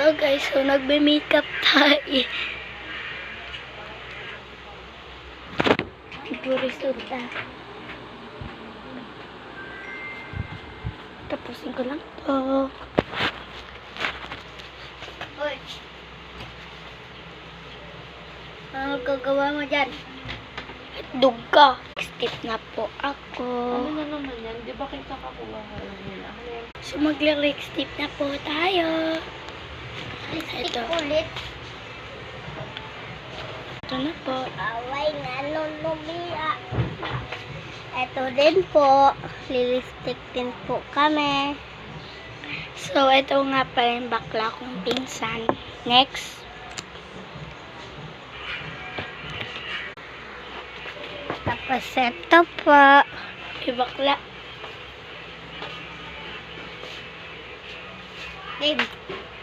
Hello guys, so nagbe-makeup tayo. Ito resulta. Tapusin ko lang to. Hoy. Ano gagawa mo dyan? Dug ka. Step na po ako. Ano na naman yan? Di ba kita kakuha ka lang nila? So magla-lipstick na po tayo. Lipstick Ito. ulit. Ito na po. Away nga Lumia. Ito din po. Lipstick din po kami. So ito nga pala yung bakla kong pinsan. Next. Tapos ito po. Yung bakla. Babe.